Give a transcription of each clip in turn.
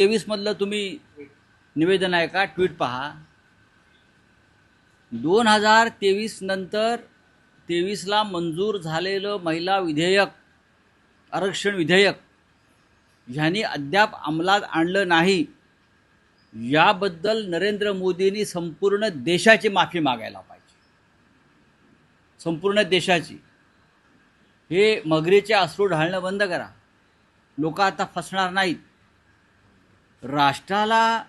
23 मधलं तुम्ही निवेदन आहे का? ट्विट पहा. 2023 नंतर 23ला मंजूर झालेलं महिला विधेयक, आरक्षण विधेयक ह्यांनी अद्याप अंमलात आणलं नाही, याबद्दल नरेंद्र मोदींनी संपूर्ण देशाची माफी मागायला पाहिजे. संपूर्ण देशाची. हे मगरीचे अश्रू ढाळणं बंद करा. लोक आता फसणार नाहीत. राष्ट्राला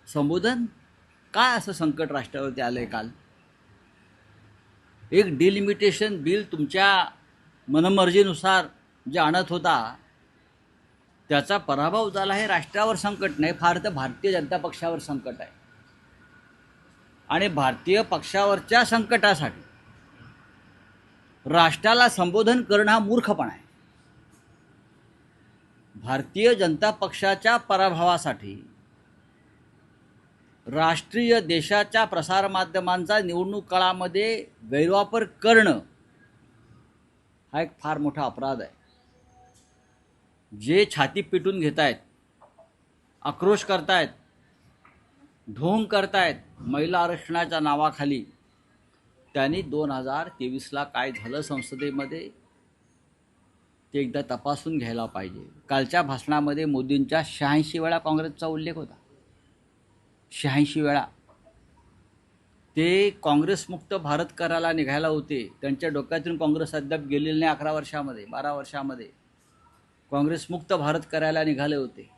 संबोधन काय असं संकट राष्ट्रावरती आलंय काल? एक डिलिमिटेशन बिल तुमच्या मनमर्जीनुसार जे आणत होता त्याचा पराभव झाला. हे राष्ट्रावर संकट नाही, फार तर भारतीय जनता पक्षावर संकट आहे. आणि भारतीय पक्षावरच्या संकटासाठी राष्ट्राला संबोधन करणं हा मूर्खपणा आहे. भारतीय जनता पक्षाच्या पराभवासाठी राष्ट्रीय देशाच्या प्रसारमाध्यमांचा निवडणूक काळामध्ये गैरवापर करणं हा एक फार मोठा अपराध आहे. जे छाती पिटून घेत आहेत, आक्रोश करतायत, ढोंग करतायत महिला आरक्षणाच्या नावाखाली, त्यांनी 2023ला काय झालं संसदेमध्ये ते एकदा तपासून घ्यायला पाहिजे. कालच्या भाषणामध्ये मोदींच्या 86 वेळा काँग्रेसचा उल्लेख होता. 86 वेळा. ते काँग्रेसमुक्त भारत करायला निघायला होते. त्यांच्या डोक्यातून काँग्रेस अद्याप गेलेली नाही. 11 वर्षामध्ये 12 वर्षामध्ये काँग्रेसमुक्त भारत करायला निघाले होते.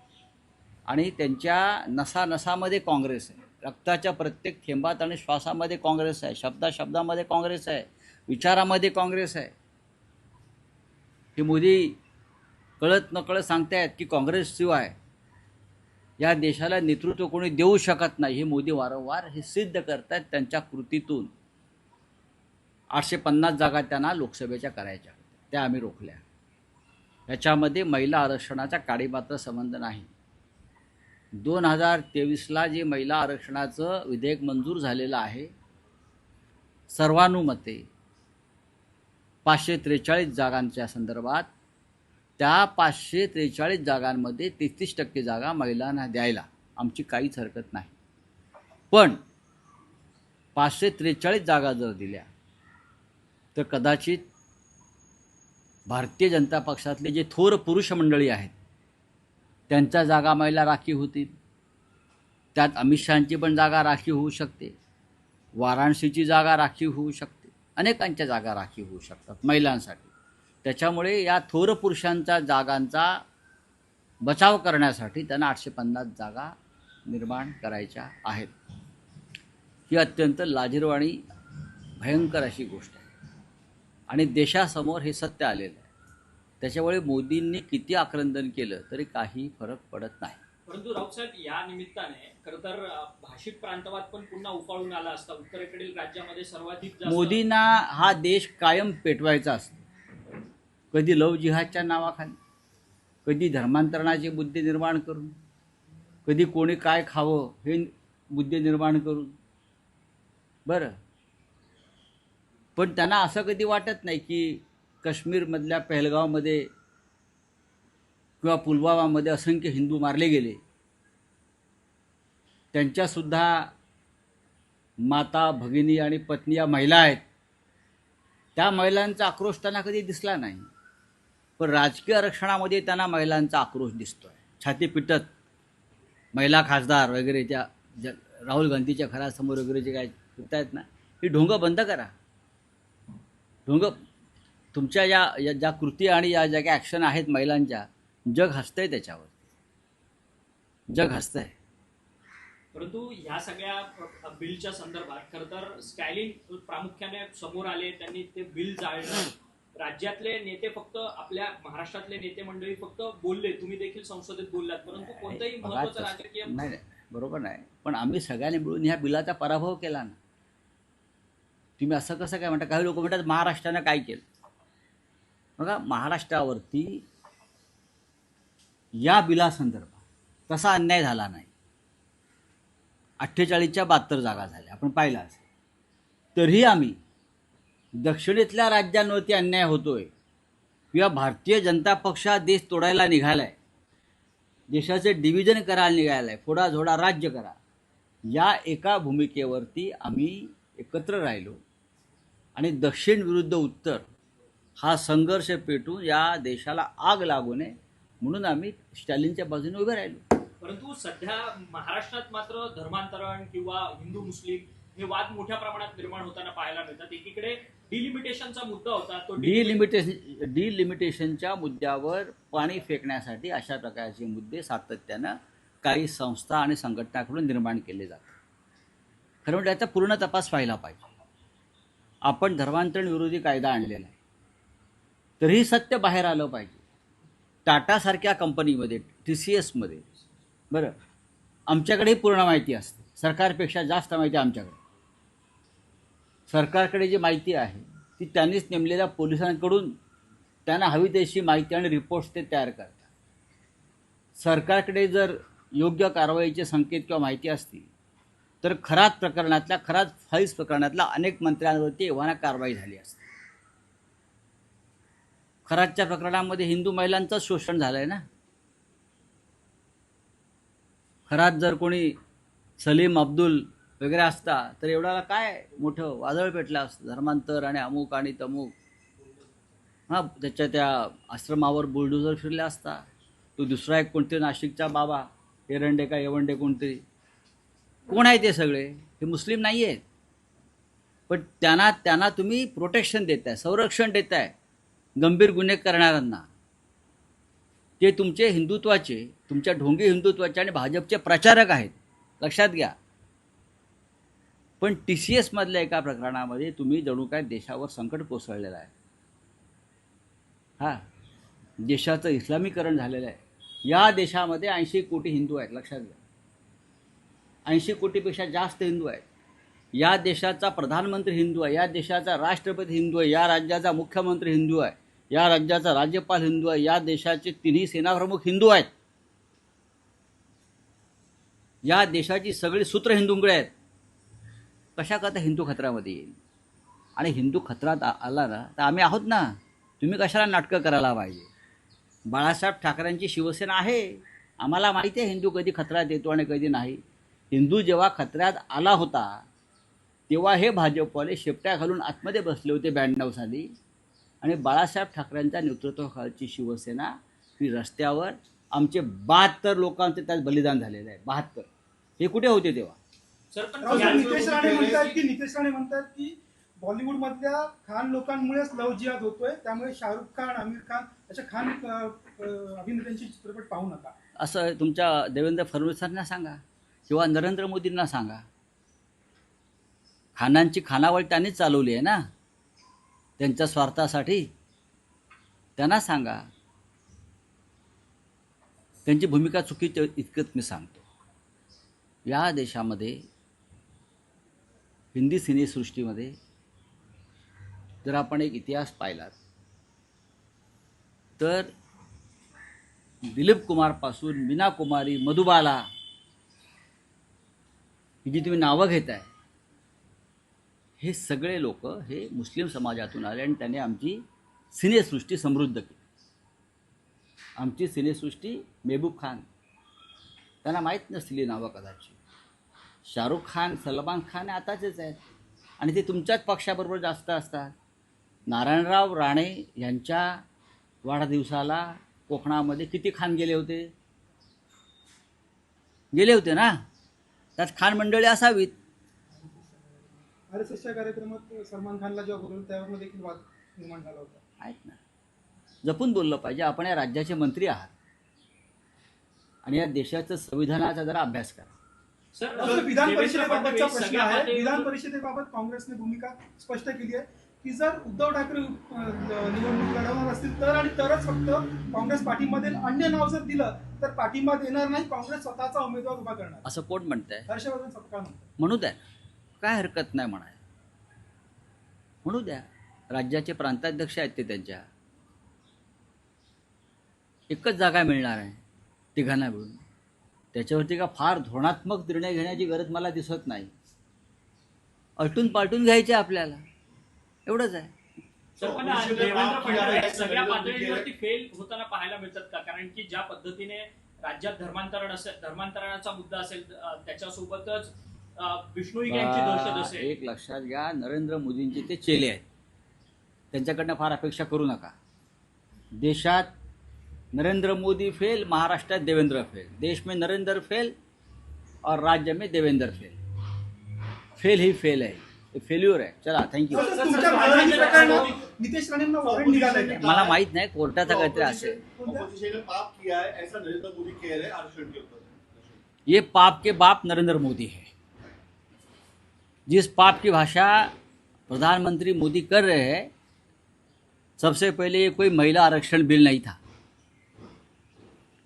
आणि त्यांच्या नसानसामध्ये काँग्रेस आहे. रक्ताच्या प्रत्येक थेंबात आणि श्वासामध्ये काँग्रेस आहे. शब्दामध्ये काँग्रेस आहे. विचारामध्ये काँग्रेस आहे. हे मोदी कळत नकळत सांगतायत की काँग्रेसशिवाय या देशाला नेतृत्व कोणी देऊ शकत नाही. हे मोदी वारंवार हे सिद्ध करतायत त्यांच्या कृतीतून. 850 जागा त्यांना लोकसभेच्या करायच्या, त्या आम्ही रोखल्या. याच्यामध्ये महिला आरक्षणाचा काडीमात्र संबंध नाही. 2023ला जे महिला आरक्षणाचं विधेयक मंजूर झालेलं आहे, सर्वानुमते 543 जागांच्या संदर्भात, त्या 543 जागांमध्ये 33% जागा महिलांना द्यायला आमची काहीच हरकत नाही. पण 543 जागा जर दिल्या तर कदाचित भारतीय जनता पक्षातले जे थोर पुरुष मंडळी आहेत त्यांच्या जागा महिला राखीव होतील. त्यात अमित शहांची पण जागा राखीव होऊ शकते. वाराणसीची जागा राखीव होऊ शकते. अनेकांच्या जागा राखीव होऊ शकतात महिलांसाठी. त्याच्यामुळे या थोर पुरुषांच्या जागांचा बचाव करण्यासाठी त्यांना 850 जागा निर्माण करायच्या आहेत. ही अत्यंत लाजिरवाणी आणि भयंकर अशी गोष्ट आहे. आणि देशासमोर हे सत्य आलेलं आहे. त्याच्यामुळे मोदींनी किती आक्रंदन केलं तरी काही फरक पडत नाही. परंतु राऊतसाहेब, या निमित्ताने खरं तर भाषिक प्रांतवाद पण पुन्हा उफाळून आला असता. उत्तरेकडील राज्यामध्ये सर्वाधिक मोदींना हा देश कायम पेटवायचा असतो. कधी लव जिहादच्या नावाखाली, कधी धर्मांतरणाचे मुद्दे निर्माण करून, कधी कोणी काय खावं हे मुद्दे निर्माण करून. बरं, पण त्यांना असं कधी वाटत नाही की काश्मीरमधल्या पहलगावमध्ये किंवा पुलवामामध्ये असंख्य हिंदू मारले गेले, त्यांच्यासुद्धा माता, भगिनी आणि पत्नी या महिला आहेत. त्या महिलांचा आक्रोश त्यांना कधी दिसला नाही. पण राजकीय आरक्षणामध्ये त्यांना महिलांचा आक्रोश दिसतोय. छाती पिटत महिला खासदार वगैरे त्या राहुल गांधीच्या घरासमोर वगैरे जे काय फिरतायत ना, ही ढोंग बंद करा. ढोंग तुमच्या ज्या कृती आणि या ज्या काही ॲक्शन आहेत महिलांच्या, जग हसतंय त्याच्यावर. जग हसतंय. परंतु ह्या सगळ्या बिलच्या संदर्भात खरं तर स्टॅलिन प्रामुख्याने समोर आले. त्यांनी ते बिल जाळलं. राज्यातले नेते फक्त, आपल्या महाराष्ट्रातले नेते मंडळी फक्त बोलले. तुम्ही देखील संसदेत बोललात, परंतु कोणतंही महत्त्वाचं राजकीय नाही, बरोबर नाही. पण आम्ही सगळ्यांनी मिळून ह्या बिलाचा पराभव केला ना. तुम्ही असं कसं काय म्हणता? काही लोक म्हणतात महाराष्ट्रानं काय केलं. बघा, महाराष्ट्रावरती या बिलासंदर्भात तसा अन्याय झाला नाही. 48च्या 72 जागा झाल्या, आपण पाहिलं असेल. तरीही आम्ही दक्षिणेतल्या राज्यांवरती अन्याय होतोय किंवा भारतीय जनता पक्ष देश तोडायला निघालाय देशाचे डिव्हिजन करायला निघायला आहे, फोडाझोडा राज्य करा, या एका भूमिकेवरती आम्ही एकत्र राहिलो आणि दक्षिण विरुद्ध उत्तर हा संघर्ष पेटून या देशाला आग लागू नये म्हणून आम्ही स्टॅलिनच्या बाजूने उभे राहिलो. परंतु सध्या महाराष्ट्रात मात्र धर्मांतरण किंवा हिंदू मुस्लिम हे वाद मोठ्या प्रमाणात निर्माण होताना पाहायला मिळतात. एकीकडे डिलिमिटेशनचा मुद्दा होता, तो डिलिमिटेशनच्या मुद्द्यावर पाणी फेकण्यासाठी अशा प्रकारचे मुद्दे सातत्यानं काही संस्था आणि संघटनाकडून निर्माण केले जातात. खरं म्हणजे याचा पूर्ण तपास व्हायला पाहिजे. आपण धर्मांतरण विरोधी कायदा आणलेला आहे, तरीही सत्य बाहेर आलं पाहिजे. टाटासारख्या कंपनीमध्ये, TCSमध्ये बरं, आमच्याकडेही पूर्ण माहिती असते, सरकारपेक्षा जास्त माहिती आमच्याकडे. सरकारकडे जी माहिती आहे ती त्यांनीच नेमलेल्या पोलिसांकडून त्यांना हवी तशी माहिती आणि रिपोर्ट्स ते तयार करतात. सरकारकडे जर योग्य कारवाईचे संकेत किंवा माहिती असतील तर खरात फाईल्स प्रकरणातल्या अनेक मंत्र्यांवरती एव्हाना कारवाई झाली असते. खरातच्या प्रकरणामध्ये हिंदू महिलांचंच शोषण झालं आहे ना. खरात जर कोणी सलीम अब्दुल वगैरे असता तर एवढ्याला काय मोठं वादळ पेटलं असतं, धर्मांतर आणि अमुक आणि तमुक. हां, त्याच्या त्या आश्रमावर बुलडोझर फिरला असता. तो दुसरा एक कोणते नाशिकचा बाबा, एरंडे का येवंडे कोणतरी, कोण आहे ते सगळे? हे मुस्लिम नाही आहेत, पण त्यांना तुम्ही प्रोटेक्शन देताय, संरक्षण देताय गंभीर गुन्हे करणाऱ्यांना. ते तुमचे हिंदुत्वाचे, तुमच्या ढोंगी हिंदुत्वाचे आणि भाजपचे प्रचारक आहेत, लक्षात घ्या. पण TCS मधल्या एका प्रकरणामध्ये तुम्ही जणू काय देशावर संकट कोसळलेलं आहे. हां, देशाचं इस्लामीकरण झालेलं आहे. या देशामध्ये 80 कोटी हिंदू आहेत, लक्षात घ्या. 80 कोटीपेक्षा जास्त हिंदू आहेत. या देशाचा प्रधानमंत्री हिंदू आहे, या देशाचा राष्ट्रपती हिंदू आहे, या राज्याचा मुख्यमंत्री हिंदू आहे, या राज्याचा राज्यपाल हिंदू आहे, या देशाचे तिन्ही सेनाप्रमुख हिंदू आहेत. या देशाची सगळी सूत्र हिंदूंकडे आहेत. कशा करता हिंदू खतऱ्यामध्ये येईल? आणि हिंदू खतरात आला ना तर आम्ही आहोत ना. तुम्ही कशाला नाटकं करायला पाहिजे? बाळासाहेब ठाकरेंची शिवसेना आहे, आम्हाला माहिती आहे हिंदू कधी खतऱ्यात येतो आणि कधी नाही. हिंदू जेव्हा खतऱ्यात आला होता तेव्हा हे भाजपवाले शेपट्या घालून आतमध्ये बसले होते 92 साली, आणि बाळासाहेब ठाकरेंच्या नेतृत्वाखालची शिवसेना ही रस्त्यावर, आमचे 72 लोकांचे त्यात बलिदान झालेलं आहे. 72. हे कुठे होते तेव्हा? सर, पण नितेश राणे म्हणतात की बॉलिवूड मधल्या खान लोकांमुळेच लव जिहाद होतोय, त्यामुळे शाहरुख खान, आमिर खान अशा खान अभिनेत्यांची चित्रपट पाहू नका, असं तुमच्या देवेंद्र फडणवीसांना सांगा किंवा नरेंद्र मोदींना सांगा. खानांची खानावळ त्यांनीच चालवली आहे ना त्यांच्या स्वार्थासाठी. त्यांना सांगा. त्यांची भूमिका चुकीची इतकंच मी सांगतो. या देशामध्ये हिंदी सिनेसृष्टीमध्ये जर आपण एक इतिहास पाहिलात तर दिलीप कुमारपासून मीना कुमारी, मधुबाला, ही जी तुम्ही नावं घेताय, हे सगळे लोक हे मुस्लिम समाजातून आले आणि त्याने आमची सिनेसृष्टी समृद्ध केली. आमची सिनेसृष्टी, मेहबूब खान, त्यांना माहीत नसलेली नावं कदाचित. शाहरुख खान, सलमान खान आताचेच आहेत आणि ते तुमच्याच पक्षाबरोबर जास्त असतात. नारायणराव राणे यांच्या वाढदिवसाला कोकणामध्ये किती खान गेले होते? गेले होते ना. त्यात खान मंडळी असावीत. RSSच्या कार्यक्रमात सलमान खानला जेव्हा बोलवलं त्यावर देखील वाद निर्माण झाला होता. आहेत ना. जपून बोललं पाहिजे. आपण या राज्याचे मंत्री आहात आणि या देशाचं संविधानाचा जरा अभ्यास करा. सर, विधान परिषदेबाबतचा देवेंद्र प्रश्न सगळ्या आहे. पातळीवर- विधान परिषदेबाबत काँग्रेसने भूमिका स्पष्ट केली आहे की जर उद्धव ठाकरे निवडणूक लढवणार असतील तर आणि तरच फक्त काँग्रेस पाठिंबा देईल, अन्य नाव जर दिलं तर पाठिंबा देणार नाही, काँग्रेस स्वतःचा उमेदवार उभा करणार. असं कोण म्हणतंय? हर्षवर्धन सपकाळ म्हणतात. म्हणू द्या, काय हरकत नाही म्हणाय. म्हणू द्या. राज्याचे प्रांताध्यक्ष आहेत ते. त्यांच्या एकच जागा मिळणार आहे तिघांना मिळून. त्याच्यावरती का फार धोरणात्मक निर्णय घेण्याची गरज मला दिसत नाही. आलटून पालटून घ्यायचे आपल्याला, एवढंच आहे. सर, पण देवेंद्र फडणवीस सगळ्या पातळीवरती फेल होताना पाहायला मिळतात का? कारण की ज्या पद्धतीने राज्यात धर्मांतरणाचा मुद्दा असेल, त्याच्यासोबतच विष्णू यांची दहशत असेल. एक लक्षात घ्या, नरेंद्र मोदींचे ते चेले आहेत, त्यांच्याकडनं फार अपेक्षा करू नका. देशात नरेंद्र मोदी फेल, महाराष्ट्रात देवेंद्र फेल. देश में नरेंद्र फेल और राज्य में देवेंद्र फेल. फेल ही फेल आहे, फेल्युअर आहे. चला, थँक्यू. तसंच तुमच्या मारहाणी प्रकरणात नितेश राणेंना वॉरंट निघालंय का? मला माहित नाही, कोर्टाचा काहीतरी असेल. ऑपोजिशन ने पाप किया है ऐसा नरेंद्र मोदी कह रहे हैं आरक्षण के ऊपर. ये पाप के बाप नरेंद्र मोदी है. जिस पाप की भाषा प्रधानमंत्री मोदी कर रहे हैं, सबसे पहले ये कोई महिला आरक्षण बिल नहीं था.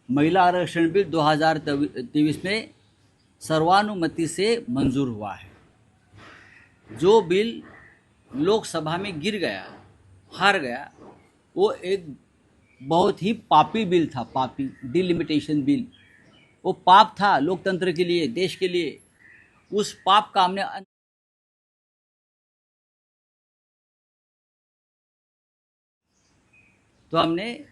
महिला आरक्षण बिल 2023 में सर्वानुमति से मंजूर हुआ है. जो बिल लोकसभा में गिर गया, हार गया, वो एक बहुत ही पापी बिल था. पापी डिलिमिटेशन बिल, वो पाप था लोकतंत्र के लिए, देश के लिए. उस पाप का हमने तो हमने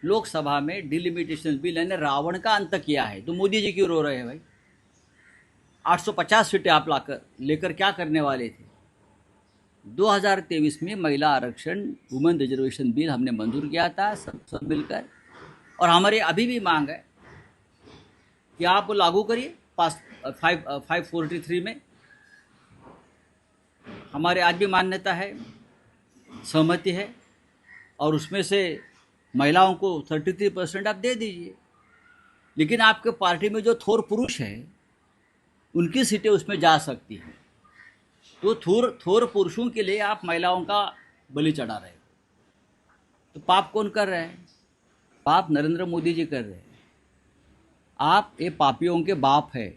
लोकसभा में डिलिमिटेशन बिल यानी रावण का अंत किया है. तो मोदी जी क्यों रो रहे हैं भाई? 850 सीटें आप लेकर क्या करने वाले थे? 2023 में महिला आरक्षण वुमेन रिजर्वेशन बिल हमने मंजूर किया था सब मिलकर, और हमारी अभी भी मांग है कि आप लागू करिए. 543 में हमारे आज भी मान्यता है, सहमति है, और उसमें से महिलाओं को 33% आप दे दीजिए. लेकिन आपके पार्टी में जो थोर पुरुष है, उनकी सीटें उसमें जा सकती हैं. तो थोर पुरुषों के लिए आप महिलाओं का बलि चढ़ा रहे हो. तो पाप कौन कर रहे हैं? पाप नरेंद्र मोदी जी कर रहे हैं. आप ये पापियों के बाप है,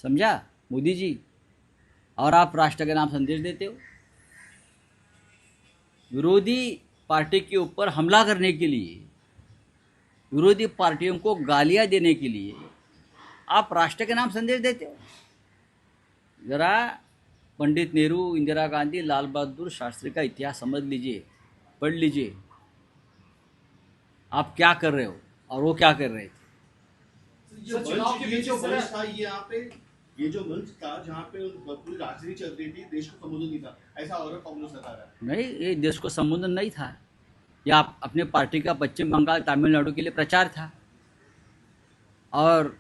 समझा मोदी जी? और आप राष्ट्र के नाम संदेश देते हो. विरोधी पार्टी के ऊपर हमला करने के लिए, विरोधी पार्टियों को गालियां देने के लिए आप राष्ट्र के नाम संदेश देते हो. ज़रा पंडित नेहरू, इंदिरा गांधी, लाल बहादुर शास्त्री का इतिहास समझ लीजिए, पढ़ लीजिए. आप क्या कर रहे हो और वो क्या कर रहे थे. ये जो मंच था, ये जो मंच था जहाँ पे पूरी राजनीति चल रही थी, देश को संबोधन नहीं था, ऐसा आरोप कांग्रेस लगा रहा है. नहीं, ये देश को संबोधन नहीं था. या अपने पार्टी का पश्चिम बंगाल, तमिलनाडु के लिए प्रचार था, और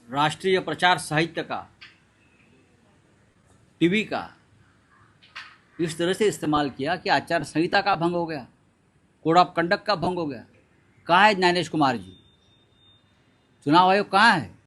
राष्ट्रीय प्रचार साहित्य का, टीवी का इस तरह से इस्तेमाल किया कि आचार संहिता का भंग हो गया, कोड ऑफ कंडक्ट का भंग हो गया. कहाँ है ज्ञानेश कुमार जी? चुनाव आयोग कहाँ है?